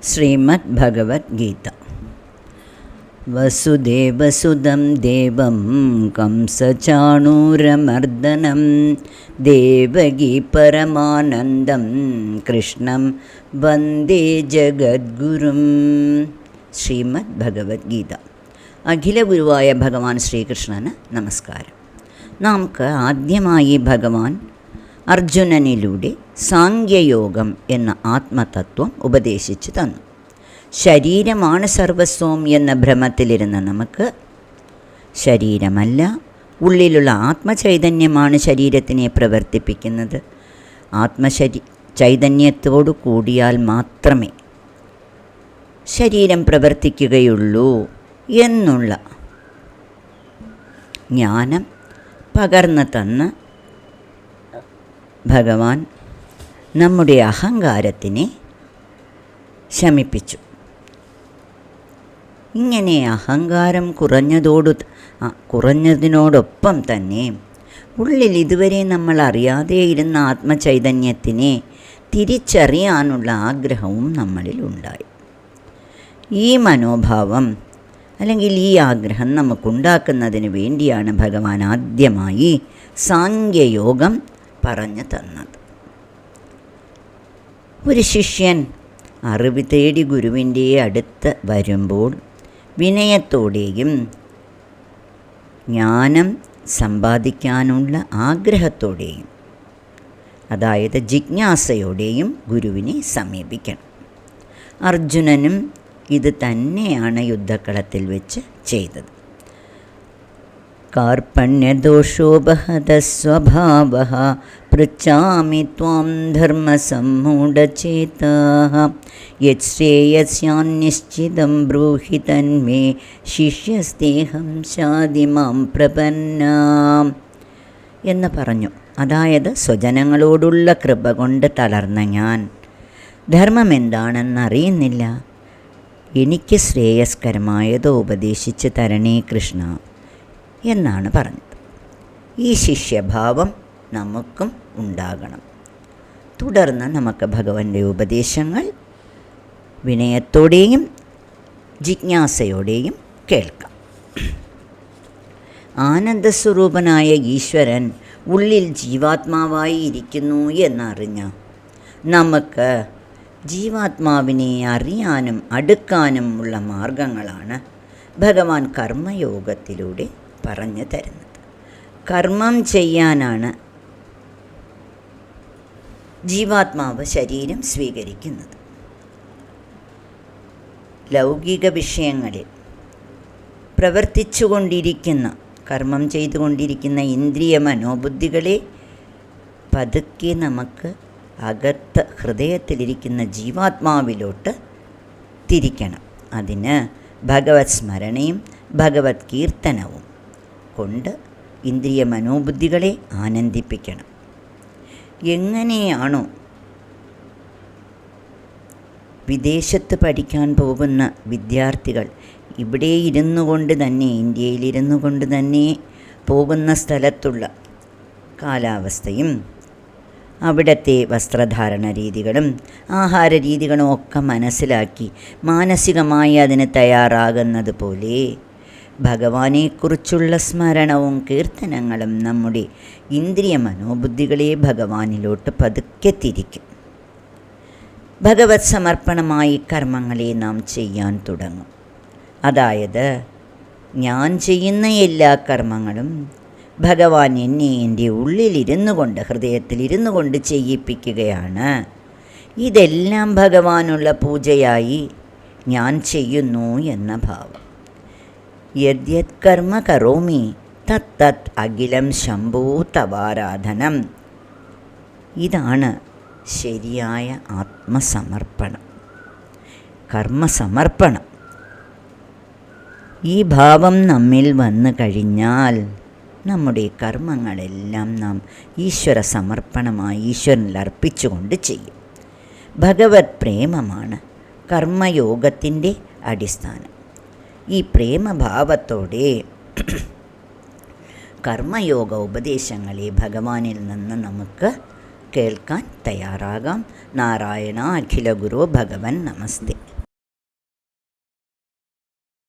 ശ്രീമദ് ഭഗവത്ഗീത. വസുദേവസുതം ദേവം കംസചാണൂരമർദ്ദനം ദേവകീ പരമാനന്ദം കൃഷ്ണം വന്ദേ ജഗദ്ഗുരും. ശ്രീമദ് ഭഗവത്ഗീത. അഖില ഗുരുവായ ഭഗവാൻ ശ്രീകൃഷ്ണന് നമസ്കാരം. നമുക്ക് ആദ്യമായി ഭഗവാൻ അർജുനനിലൂടെ സാംഖ്യയോഗം എന്ന ആത്മതത്വം ഉപദേശിച്ചു തന്നു. ശരീരമാണ് സർവസ്വം എന്ന ഭ്രമത്തിലിരുന്ന നമുക്ക് ശരീരമല്ല, ഉള്ളിലുള്ള ആത്മചൈതന്യമാണ് ശരീരത്തിനെ പ്രവർത്തിപ്പിക്കുന്നത്. ചൈതന്യത്തോടു കൂടിയാൽ മാത്രമേ ശരീരം പ്രവർത്തിക്കുകയുള്ളൂ എന്നുള്ള ജ്ഞാനം പകർന്നു തന്ന് ഭഗവാൻ നമ്മുടെ അഹങ്കാരത്തിനെ ശമിപ്പിച്ചു. ഇങ്ങനെ അഹങ്കാരം കുറഞ്ഞതിനോടൊപ്പം തന്നെ ഉള്ളിൽ ഇതുവരെ നമ്മൾ അറിയാതെ ഇരുന്ന ആത്മചൈതന്യത്തിനെ തിരിച്ചറിയാനുള്ള ആഗ്രഹവും നമ്മളിൽ ഉണ്ടായി. ഈ മനോഭാവം അല്ലെങ്കിൽ ഈ ആഗ്രഹം നമുക്കുണ്ടാക്കുന്നതിന് വേണ്ടിയാണ് ഭഗവാൻ ആദ്യമായി സാംഖ്യയോഗം പറഞ്ഞു തന്നത്. ഒരു ശിഷ്യൻ അറിവ് തേടി ഗുരുവിൻ്റെ അടുത്ത് വരുമ്പോൾ വിനയത്തോടെയും ജ്ഞാനം സമ്പാദിക്കാനുള്ള ആഗ്രഹത്തോടെയും, അതായത് ജിജ്ഞാസയോടെയും ഗുരുവിനെ സമീപിക്കണം. അർജുനനും ഇത് തന്നെയാണ് യുദ്ധക്കളത്തിൽ വെച്ച് ചെയ്തത്. കാർപണ്യദോഷോപഹതസ്വഭാവഃ പൃച്ഛാമി ത്വാം ധർമ്മസമ്മൂഢചേതഃ യശ്രേയസ്യാന്നിശ്ചിതം ബ്രൂഹി തന്മേ ശിഷ്യസ്തേഹം ശാദിമാം പ്രപന്നാം എന്ന് പറഞ്ഞു. അതായത് സ്വജനങ്ങളോടുള്ള കൃപ കൊണ്ട് തളർന്ന ഞാൻ ധർമ്മം എന്താണെന്നറിയുന്നില്ല, എനിക്ക് ശ്രേയസ്കരമായതോ ഉപദേശിച്ച് തരണേ കൃഷ്ണ എന്നാണ് പറഞ്ഞത്. ഈ ശിഷ്യഭാവം നമുക്കും ഉണ്ടാകണം. തുടർന്ന് നമുക്ക് ഭഗവാന്റെ ഉപദേശങ്ങൾ വിനയത്തോടെയും ജിജ്ഞാസയോടെയും കേൾക്കാം. ആനന്ദസ്വരൂപനായ ഈശ്വരൻ ഉള്ളിൽ ജീവാത്മാവായി ഇരിക്കുന്നു എന്നറിഞ്ഞ നമുക്ക് ജീവാത്മാവിനെ അറിയാനും അടുക്കാനുമുള്ള മാർഗങ്ങളാണ് ഭഗവാൻ കർമ്മയോഗത്തിലൂടെ പറഞ്ഞു തരുന്നത്. കർമ്മം ചെയ്യാനാണ് ജീവാത്മാവ് ശരീരം സ്വീകരിക്കുന്നത്. ലൗകിക വിഷയങ്ങളിൽ പ്രവർത്തിച്ചുകൊണ്ടിരിക്കുന്ന, കർമ്മം ചെയ്തുകൊണ്ടിരിക്കുന്ന ഇന്ദ്രിയ മനോബുദ്ധികളെ പതുക്കെ നമുക്ക് അകത്ത് ഹൃദയത്തിലിരിക്കുന്ന ജീവാത്മാവിലോട്ട് തിരിക്കണം. അതിന് ഭഗവത് സ്മരണയും ഭഗവത് കീർത്തനവും കൊണ്ട് ഇന്ദ്രിയ മനോബുദ്ധികളെ ആനന്ദിപ്പിക്കണം. എങ്ങനെയാണോ വിദേശത്ത് പഠിക്കാൻ പോകുന്ന വിദ്യാർത്ഥികൾ ഇവിടെ ഇരുന്നു കൊണ്ട് തന്നെ, ഇന്ത്യയിലിരുന്നു കൊണ്ട് തന്നെ പോകുന്ന സ്ഥലത്തുള്ള കാലാവസ്ഥയും അവിടുത്തെ വസ്ത്രധാരണ രീതികളും ആഹാര രീതികളും ഒക്കെ മനസ്സിലാക്കി മാനസികമായി അതിന് തയ്യാറാകുന്നത് പോലെ ഭഗവാനെക്കുറിച്ചുള്ള സ്മരണവും കീർത്തനങ്ങളും നമ്മുടെ ഇന്ദ്രിയ മനോബുദ്ധികളെ ഭഗവാനിലോട്ട് പതുക്കെ തിരിക്കും. ഭഗവത് സമർപ്പണമായി കർമ്മങ്ങളെ നാം ചെയ്യാൻ തുടങ്ങും. അതായത് ഞാൻ ചെയ്യുന്ന എല്ലാ കർമ്മങ്ങളും ഭഗവാൻ എന്നെ എൻ്റെ ഉള്ളിലിരുന്നു കൊണ്ട്, ഹൃദയത്തിലിരുന്നു കൊണ്ട് ചെയ്യിപ്പിക്കുകയാണ്. ഇതെല്ലാം ഭഗവാനുള്ള പൂജയായി ഞാൻ ചെയ്യുന്നു എന്ന ഭാവം. യദ്യത് കർമ്മ കരോമി തത്തത് അഖിലം ശംഭോ തവാരാധനം. ഇതാണ് ശരിയായ ആത്മസമർപ്പണം, കർമ്മസമർപ്പണം. ഈ ഭാവം നമ്മിൽ വന്നു കഴിഞ്ഞാൽ നമ്മുടെ കർമ്മങ്ങളെല്ലാം നാം ഈശ്വര സമർപ്പണമായി ഈശ്വരനിൽ അർപ്പിച്ചുകൊണ്ട് ചെയ്യും. ഭഗവത് പ്രേമമാണ് കർമ്മയോഗത്തിൻ്റെ അടിസ്ഥാനം. ഈ പ്രേമഭാവത്തോടെ കർമ്മയോഗ ഉപദേശങ്ങളെ ഭഗവാനിൽ നിന്ന് നമുക്ക് കേൾക്കാൻ തയ്യാറാകാം. നാരായണ അഖില ഗുരു ഭഗവൻ നമസ്തേ.